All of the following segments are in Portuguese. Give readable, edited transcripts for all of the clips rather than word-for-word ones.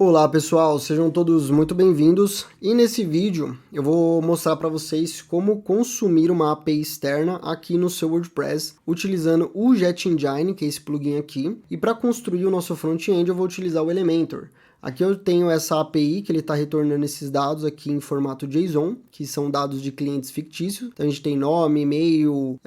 Olá pessoal, sejam todos muito bem-vindos e nesse vídeo eu vou mostrar para vocês como consumir uma API externa aqui no seu WordPress utilizando o Jet Engine, que é esse plugin aqui, e para construir o nosso front-end eu vou utilizar o Elementor. Aqui eu tenho essa API que ele está retornando esses dados aqui em formato JSON, que são dados de clientes fictícios. Então a gente tem nome, e-mail,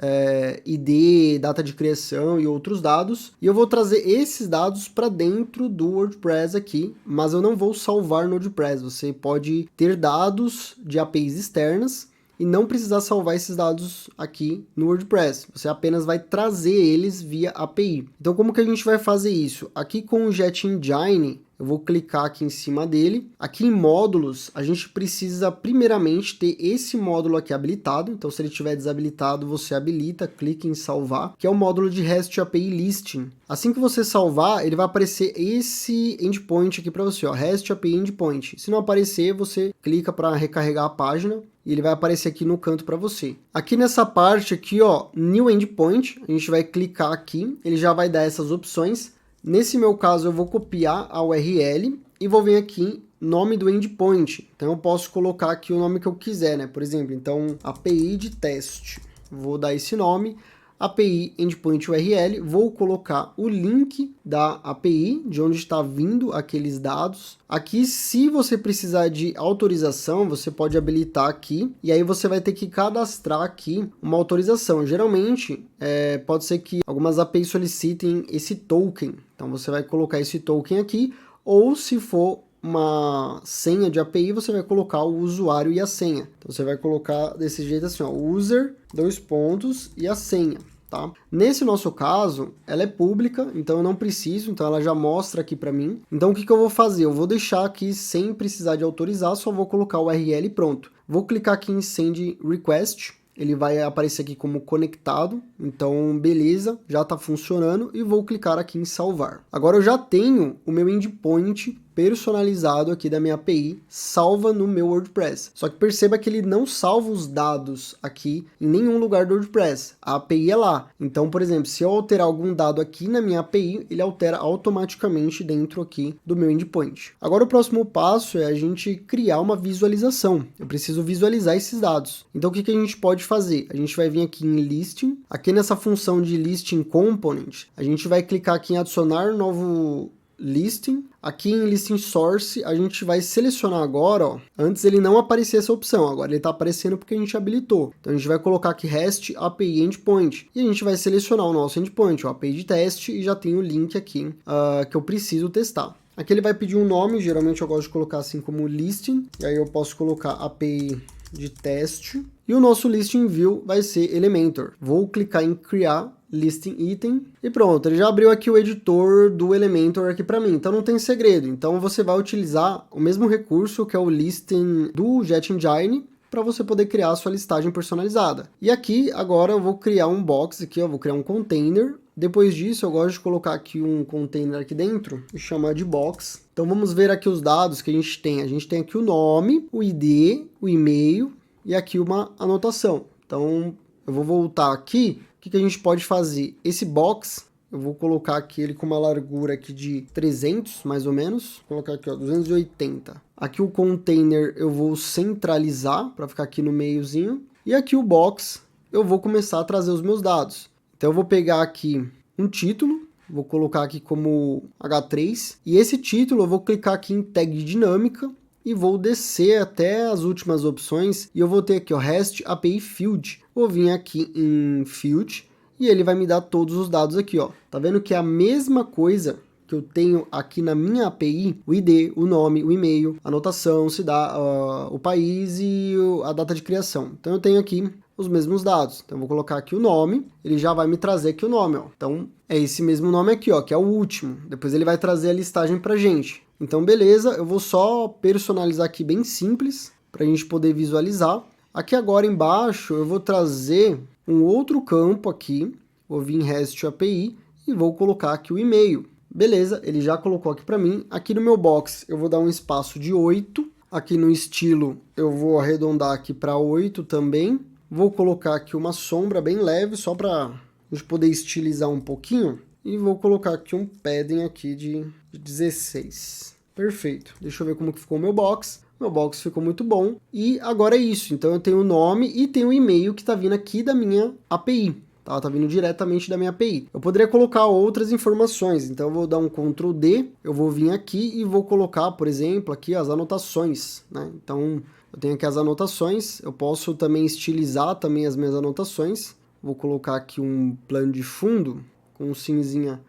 ID, data de criação e outros dados. E eu vou trazer esses dados para dentro do WordPress aqui, mas eu não vou salvar no WordPress. Você pode ter dados de APIs externas e não precisar salvar esses dados aqui no WordPress. Você apenas vai trazer eles via API. Então como que a gente vai fazer isso? Aqui com o Jet Engine, eu vou clicar aqui em cima dele. Aqui em módulos, a gente precisa primeiramente ter esse módulo aqui habilitado. Então se ele estiver desabilitado, você habilita, clica em salvar, que é o módulo de REST API Listing. Assim que você salvar, ele vai aparecer esse endpoint aqui para você, ó, REST API Endpoint. Se não aparecer, você clica para recarregar a página e ele vai aparecer aqui no canto para você. Aqui nessa parte aqui, ó, New Endpoint, a gente vai clicar aqui, ele já vai dar essas opções. Nesse meu caso, eu vou copiar a URL e vou vir aqui em nome do endpoint. Então, eu posso colocar aqui o nome que eu quiser, né? Por exemplo, então, API de teste. Vou dar esse nome, API Endpoint URL, vou colocar o link da API, de onde está vindo aqueles dados. Aqui, se você precisar de autorização, você pode habilitar aqui, e aí você vai ter que cadastrar aqui uma autorização. Geralmente, pode ser que algumas APIs solicitem esse token, então você vai colocar esse token aqui, ou se for uma senha de API, você vai colocar o usuário e a senha. Então você vai colocar desse jeito assim, ó, user, e a senha, tá? Nesse nosso caso, ela é pública, então eu não preciso, então ela já mostra aqui para mim. Então o que eu vou fazer? Eu vou deixar aqui sem precisar de autorizar, só vou colocar o URL e pronto. Vou clicar aqui em Send Request. Ele vai aparecer aqui como conectado, então beleza, já está funcionando e vou clicar aqui em salvar. Agora eu já tenho o meu endpoint personalizado aqui da minha API, salva no meu WordPress. Só que perceba que ele não salva os dados aqui em nenhum lugar do WordPress. A API é lá. Então, por exemplo, se eu alterar algum dado aqui na minha API, ele altera automaticamente dentro aqui do meu endpoint. Agora o próximo passo é a gente criar uma visualização. Eu preciso visualizar esses dados. Então o que a gente pode fazer? A gente vai vir aqui em Listing. Aqui nessa função de Listing Component, a gente vai clicar aqui em adicionar novo Listing. Aqui em Listing Source, a gente vai selecionar agora, ó, antes ele não aparecia essa opção, agora ele está aparecendo porque a gente habilitou. Então a gente vai colocar aqui REST API Endpoint e a gente vai selecionar o nosso endpoint, o API de teste, e já tem o link aqui que eu preciso testar. Aqui ele vai pedir um nome, geralmente eu gosto de colocar assim como Listing, e aí eu posso colocar API de teste. E o nosso Listing View vai ser Elementor. Vou clicar em criar Listing Item e pronto, ele já abriu aqui o editor do Elementor aqui para mim, então não tem segredo. Então você vai utilizar o mesmo recurso que é o Listing do Jet Engine para você poder criar a sua listagem personalizada. E aqui agora eu vou criar um box aqui, eu vou criar um container. Depois disso eu gosto de colocar aqui um container aqui dentro e chamar de box. Então vamos ver aqui os dados que a gente tem. A gente tem aqui o nome, o ID, o e-mail e aqui uma anotação. Então eu vou voltar aqui. O que a gente pode fazer? Esse box, eu vou colocar aqui ele com uma largura aqui de 300, mais ou menos. Vou colocar aqui, ó, 280. Aqui o container eu vou centralizar para ficar aqui no meiozinho. E aqui o box eu vou começar a trazer os meus dados. Então eu vou pegar aqui um título, vou colocar aqui como H3. E esse título eu vou clicar aqui em tag dinâmica e vou descer até as últimas opções e eu vou ter aqui o REST API Field. Vou vir aqui em Field e ele vai me dar todos os dados aqui, ó. Tá vendo que é a mesma coisa que eu tenho aqui na minha API, o ID, o nome, o e-mail, a anotação, o país e a data de criação. Então eu tenho aqui os mesmos dados. Então eu vou colocar aqui o nome, ele já vai me trazer aqui o nome, ó. Então é esse mesmo nome aqui, ó, que é o último. Depois ele vai trazer a listagem pra gente. Então beleza, eu vou só personalizar aqui bem simples para a gente poder visualizar. Aqui agora embaixo eu vou trazer um outro campo aqui, vou vir em REST API e vou colocar aqui o e-mail. Beleza, ele já colocou aqui para mim. Aqui no meu box eu vou dar um espaço de 8. Aqui no estilo eu vou arredondar aqui para 8 também. Vou colocar aqui uma sombra bem leve, só para a gente poder estilizar um pouquinho. E vou colocar aqui um padding aqui de 16. Perfeito. Deixa eu ver como que ficou o meu box. Meu box ficou muito bom. E agora é isso. Então eu tenho o nome e tenho o e-mail que está vindo aqui da minha API. Tá vindo diretamente da minha API. Eu poderia colocar outras informações. Então eu vou dar um Ctrl D. Eu vou vir aqui e vou colocar, por exemplo, aqui as anotações, né? Então eu tenho aqui as anotações. Eu posso também estilizar também as minhas anotações. Vou colocar aqui um plano de fundo com um cinzinha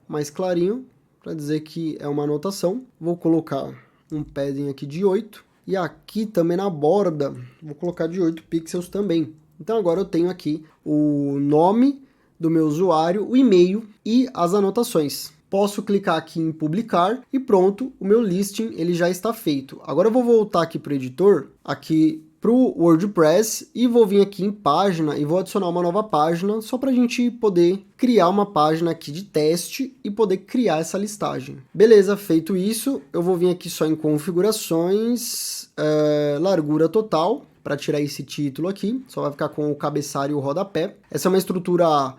mais clarinho, para dizer que é uma anotação. Vou colocar um padding aqui de 8, e aqui também na borda, vou colocar de 8 pixels também. Então agora eu tenho aqui o nome do meu usuário, o e-mail e as anotações. Posso clicar aqui em publicar e pronto, o meu listing ele já está feito. Agora eu vou voltar aqui para o editor, aqui para o WordPress, e vou vir aqui em página e vou adicionar uma nova página só para a gente poder criar uma página aqui de teste e poder criar essa listagem. Beleza, feito isso, eu vou vir aqui só em configurações, largura total, para tirar esse título aqui, só vai ficar com o cabeçalho e o rodapé. Essa é uma estrutura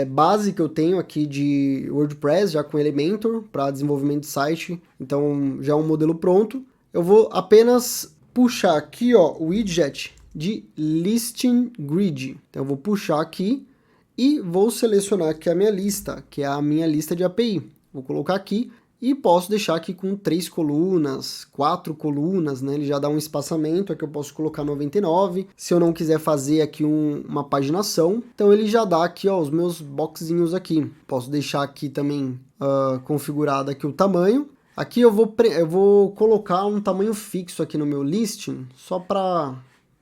base que eu tenho aqui de WordPress, já com Elementor, para desenvolvimento de site, então já é um modelo pronto. Eu vou apenas puxar aqui, ó, o widget de Listing Grid. Então eu vou puxar aqui e vou selecionar aqui a minha lista, que é a minha lista de API. Vou colocar aqui e posso deixar aqui com 3 colunas, 4 colunas, né? Ele já dá um espaçamento, aqui eu posso colocar 99. Se eu não quiser fazer aqui uma paginação, então ele já dá aqui, ó, os meus boxinhos aqui. Posso deixar aqui também configurado aqui o tamanho. Aqui eu vou colocar um tamanho fixo aqui no meu listing, só para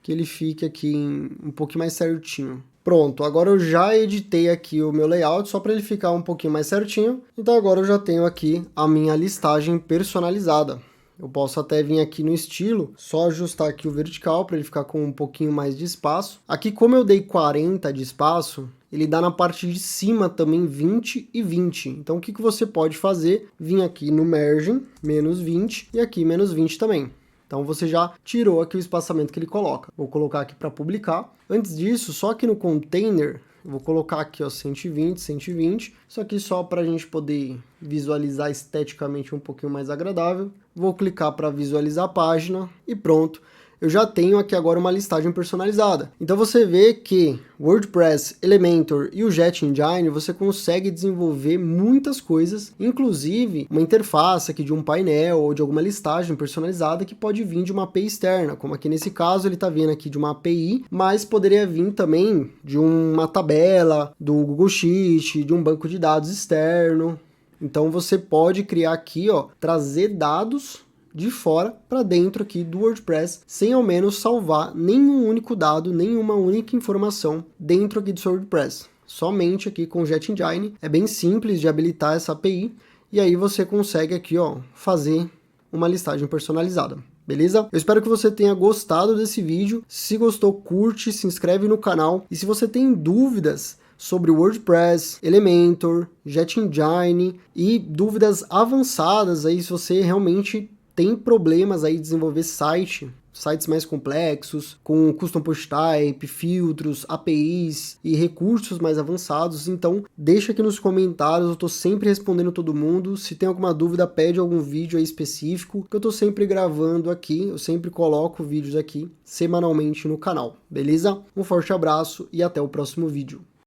que ele fique aqui um pouquinho mais certinho. Pronto, agora eu já editei aqui o meu layout, só para ele ficar um pouquinho mais certinho. Então agora eu já tenho aqui a minha listagem personalizada. Eu posso até vir aqui no estilo, só ajustar aqui o vertical para ele ficar com um pouquinho mais de espaço. Aqui, como eu dei 40 de espaço, ele dá na parte de cima também 20 e 20. Então o que você pode fazer? Vir aqui no Margin, menos 20, e aqui menos 20 também. Então você já tirou aqui o espaçamento que ele coloca. Vou colocar aqui para publicar. Antes disso, só aqui no container, eu vou colocar aqui, ó, 120, 120. Isso aqui só para a gente poder visualizar esteticamente um pouquinho mais agradável. Vou clicar para visualizar a página e pronto. Eu já tenho aqui agora uma listagem personalizada. Então você vê que WordPress, Elementor e o Jet Engine você consegue desenvolver muitas coisas, inclusive uma interface aqui de um painel ou de alguma listagem personalizada que pode vir de uma API externa, como aqui nesse caso ele está vindo aqui de uma API, mas poderia vir também de uma tabela, do Google Sheet, de um banco de dados externo. Então você pode criar aqui, ó, trazer dados de fora para dentro aqui do WordPress, sem ao menos salvar nenhum único dado, nenhuma única informação dentro aqui do seu WordPress. Somente aqui com o Jet Engine, é bem simples de habilitar essa API, e aí você consegue aqui, ó, fazer uma listagem personalizada. Beleza? Eu espero que você tenha gostado desse vídeo. Se gostou, curte, se inscreve no canal, e se você tem dúvidas sobre WordPress, Elementor, Jet Engine e dúvidas avançadas aí, se você realmente tem problemas aí de desenvolver sites mais complexos, com custom post type, filtros, APIs e recursos mais avançados, então deixa aqui nos comentários, eu tô sempre respondendo todo mundo. Se tem alguma dúvida, pede algum vídeo aí específico, que eu tô sempre gravando aqui, eu sempre coloco vídeos aqui semanalmente no canal, beleza? Um forte abraço e até o próximo vídeo.